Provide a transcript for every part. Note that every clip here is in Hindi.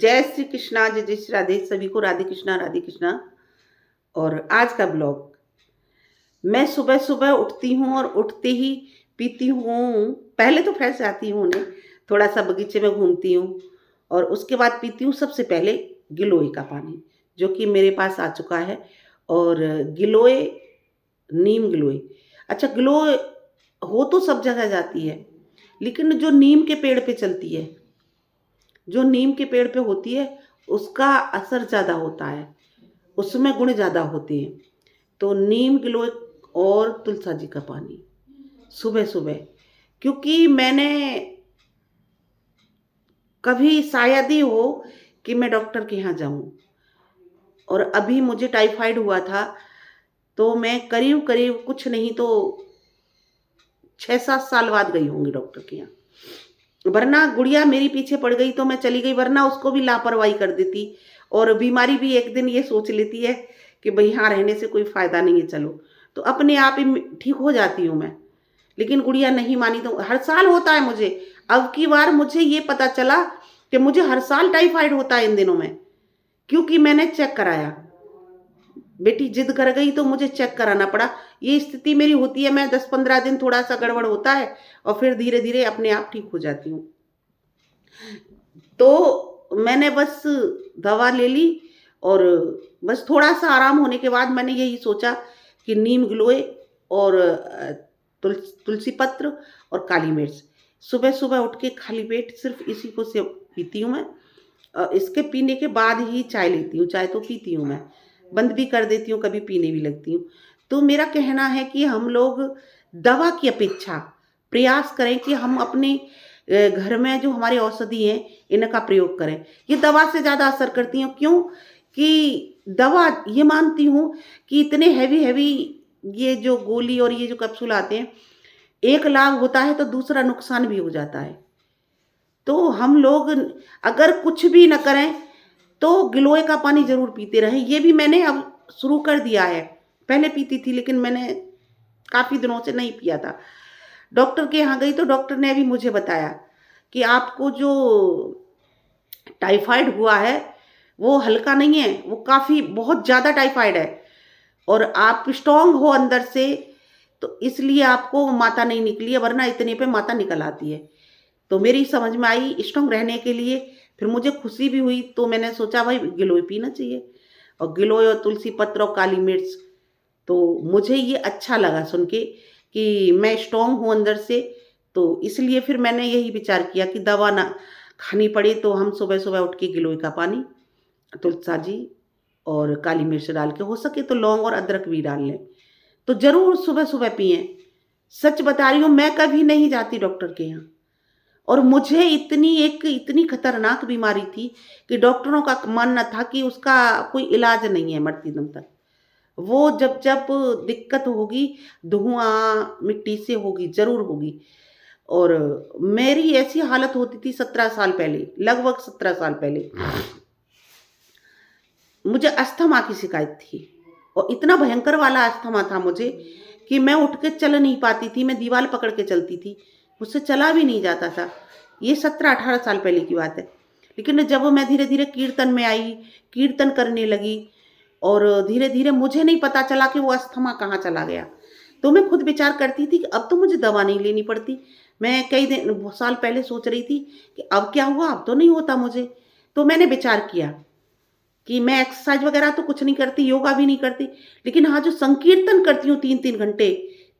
जय श्री कृष्णा, जय जय श्री राधे। सभी को राधे कृष्णा, राधे कृष्णा। और आज का ब्लॉग, मैं सुबह सुबह उठती हूँ और उठते ही पीती हूँ। पहले तो फ्रेश आती हूँ, उन्हें थोड़ा सा बगीचे में घूमती हूँ और उसके बाद पीती हूँ सबसे पहले गिलोय का पानी, जो कि मेरे पास आ चुका है। और गिलोय, नीम गिलोय। अच्छा, गिलोय हो तो सब जगह जाती है, लेकिन जो नीम के पेड़ पे चलती है, जो नीम के पेड़ पे होती है, उसका असर ज़्यादा होता है, उसमें गुण ज़्यादा होते हैं। तो नीम गिलोय और तुलसा जी का पानी सुबह सुबह, क्योंकि मैंने कभी शायद ही हो कि मैं डॉक्टर के यहाँ जाऊँ। और अभी मुझे टाइफाइड हुआ था, तो मैं करीब करीब कुछ नहीं तो 6-7 साल बाद गई होंगी डॉक्टर के यहाँ। वरना गुड़िया मेरी पीछे पड़ गई तो मैं चली गई, वरना उसको भी लापरवाही कर देती। और बीमारी भी एक दिन ये सोच लेती है कि भाई यहाँ रहने से कोई फ़ायदा नहीं है, चलो, तो अपने आप ही ठीक हो जाती हूँ मैं। लेकिन गुड़िया नहीं मानी, तो हर साल होता है मुझे। अब की बार मुझे ये पता चला कि मुझे हर साल टाइफाइड होता है इन दिनों में, क्योंकि मैंने चेक कराया। बेटी जिद कर गई तो मुझे चेक कराना पड़ा। ये स्थिति मेरी होती है, मैं 10-15 दिन थोड़ा सा गड़बड़ होता है और फिर धीरे धीरे अपने आप ठीक हो जाती हूँ। तो मैंने बस दवा ले ली और बस थोड़ा सा आराम होने के बाद मैंने यही सोचा कि नीम गिलोय और तुलसी पत्र और काली मिर्च सुबह सुबह उठ के खाली पेट सिर्फ इसी को से पीती हूँ मैं। इसके पीने के बाद ही चाय लेती हूँ। चाय तो पीती हूँ मैं, बंद भी कर देती हूँ, कभी पीने भी लगती हूँ। तो मेरा कहना है कि हम लोग दवा की अपेक्षा प्रयास करें कि हम अपने घर में जो हमारी औषधि हैं इनका प्रयोग करें। ये दवा से ज़्यादा असर करती हैं। क्यों? कि दवा ये मानती हूँ कि इतने हैवी हैवी ये जो गोली और ये जो कैप्सूल आते हैं, एक लाभ होता है तो दूसरा नुकसान भी हो जाता है। तो हम लोग अगर कुछ भी न करें तो गिलोय का पानी ज़रूर पीते रहें। ये भी मैंने अब शुरू कर दिया है। पहले पीती थी, लेकिन मैंने काफ़ी दिनों से नहीं पिया था। डॉक्टर के यहाँ गई तो डॉक्टर ने अभी मुझे बताया कि आपको जो टाइफाइड हुआ है वो हल्का नहीं है, वो काफ़ी बहुत ज़्यादा टाइफाइड है और आप स्ट्रॉन्ग हो अंदर से, तो इसलिए आपको माता नहीं निकली है, वरना इतने पे माता निकल आती है। तो मेरी समझ में आई स्ट्रॉन्ग रहने के लिए, फिर मुझे खुशी भी हुई, तो मैंने सोचा भाई गिलोय पीना चाहिए। और गिलोय और तुलसी पत्र और काली मिर्च, तो मुझे ये अच्छा लगा सुन के कि मैं स्ट्रॉन्ग हूँ अंदर से। तो इसलिए फिर मैंने यही विचार किया कि दवा ना खानी पड़े तो हम सुबह सुबह उठ के गिलोय का पानी, तुलसा जी और काली मिर्च डाल के, हो सके तो लौंग और अदरक भी डाल लें, तो ज़रूर सुबह सुबह पिएं। सच बता रही हूँ, मैं कभी नहीं जाती डॉक्टर के यहाँ। और मुझे इतनी खतरनाक बीमारी थी कि डॉक्टरों का मानना था कि उसका कोई इलाज नहीं है मरती दम तक। वो जब जब दिक्कत होगी, धुआं मिट्टी से होगी, ज़रूर होगी। और मेरी ऐसी हालत होती थी 17 साल पहले, लगभग 17 साल पहले मुझे अस्थमा की शिकायत थी। और इतना भयंकर वाला अस्थमा था मुझे कि मैं उठ के चल नहीं पाती थी, मैं दीवार पकड़ के चलती थी, मुझसे चला भी नहीं जाता था। ये 17-18 साल पहले की बात है। लेकिन जब मैं धीरे धीरे कीर्तन में आई, कीर्तन करने लगी, और धीरे धीरे मुझे नहीं पता चला कि वो अस्थमा कहाँ चला गया। तो मैं खुद विचार करती थी कि अब तो मुझे दवा नहीं लेनी पड़ती। मैं कई दिन साल पहले सोच रही थी कि अब क्या हुआ, अब तो नहीं होता मुझे। तो मैंने विचार किया कि मैं एक्सरसाइज वगैरह तो कुछ नहीं करती, योगा भी नहीं करती, लेकिन हाँ जो संकीर्तन करती हूँ 3-3 घंटे,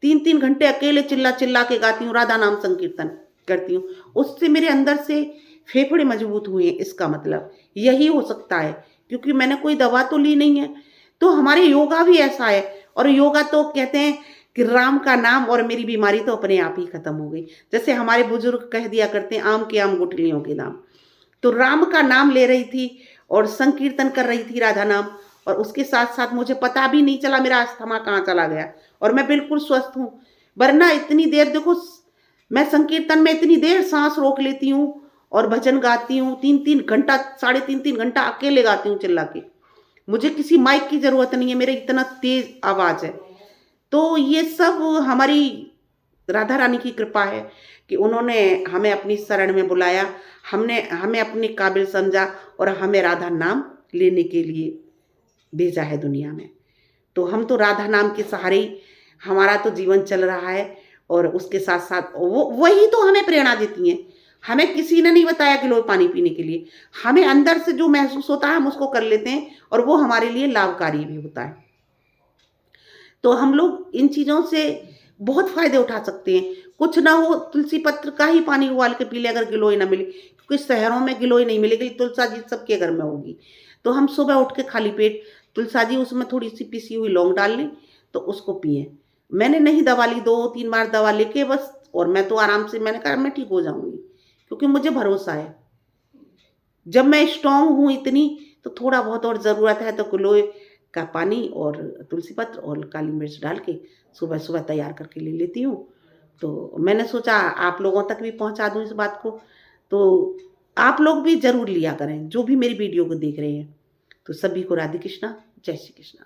3-3 घंटे अकेले चिल्ला चिल्ला के गाती हूँ, राधा नाम संकीर्तन करती हूँ, उससे मेरे अंदर से फेफड़े मजबूत हुए हैं। इसका मतलब यही हो सकता है, क्योंकि मैंने कोई दवा तो ली नहीं है। तो हमारे योगा भी ऐसा है, और योगा तो कहते हैं कि राम का नाम, और मेरी बीमारी तो अपने आप ही खत्म हो गई। जैसे हमारे बुजुर्ग कह दिया करते हैं, आम के आम गुठलियों के नाम। तो राम का नाम ले रही थी और संकीर्तन कर रही थी राधा नाम, और उसके साथ साथ मुझे पता भी नहीं चला मेरा अस्थमा कहाँ चला गया, और मैं बिल्कुल स्वस्थ हूँ। वरना इतनी देर देखो, मैं संकीर्तन में इतनी देर सांस रोक लेती हूँ और भजन गाती हूँ, 3-3 घंटा, 3.5-3 घंटा अकेले गाती हूँ चिल्ला के। मुझे किसी माइक की ज़रूरत नहीं है, मेरे इतना तेज आवाज़ है। तो ये सब हमारी राधा रानी की कृपा है कि उन्होंने हमें अपनी शरण में बुलाया, हमने हमें अपने काबिल समझा और हमें राधा नाम लेने के लिए भेजा है दुनिया में। तो हम तो राधा नाम के सहारे ही हमारा तो जीवन चल रहा है, और उसके साथ साथ वो वही तो हमें प्रेरणा देती हैं। हमें किसी ने नहीं बताया कि लो पानी पीने के लिए, हमें अंदर से जो महसूस होता है हम उसको कर लेते हैं, और वो हमारे लिए लाभकारी भी होता है। तो हम लोग इन चीज़ों से बहुत फ़ायदे उठा सकते हैं। कुछ ना हो तुलसी पत्र का ही पानी उबाल के पी लें अगर गिलोय ना मिले, क्योंकि शहरों में गिलोय नहीं मिलेगी, तुलसा जी सबके घर में होगी। तो हम सुबह उठ के खाली पेट तुलसा जी, उसमें थोड़ी-सी पिसी हुई लौंग डाल लें, तो उसको पिएँ। मैंने नहीं दवा ली, 2-3 बार दवा लेके बस, और मैं तो आराम से, मैंने कहा मैं ठीक हो जाऊँगी, क्योंकि मुझे भरोसा है। जब मैं स्ट्रॉन्ग हूँ इतनी, तो थोड़ा बहुत और ज़रूरत है तो गिलोय का पानी और तुलसी पत्र और काली मिर्च डाल के सुबह-सुबह तैयार करके ले लेती हूँ। तो मैंने सोचा आप लोगों तक भी पहुँचा दूँ इस बात को, तो आप लोग भी ज़रूर लिया करें, जो भी मेरी वीडियो को देख रहे हैं। तो सभी को राधे कृष्णा, जय श्री कृष्णा।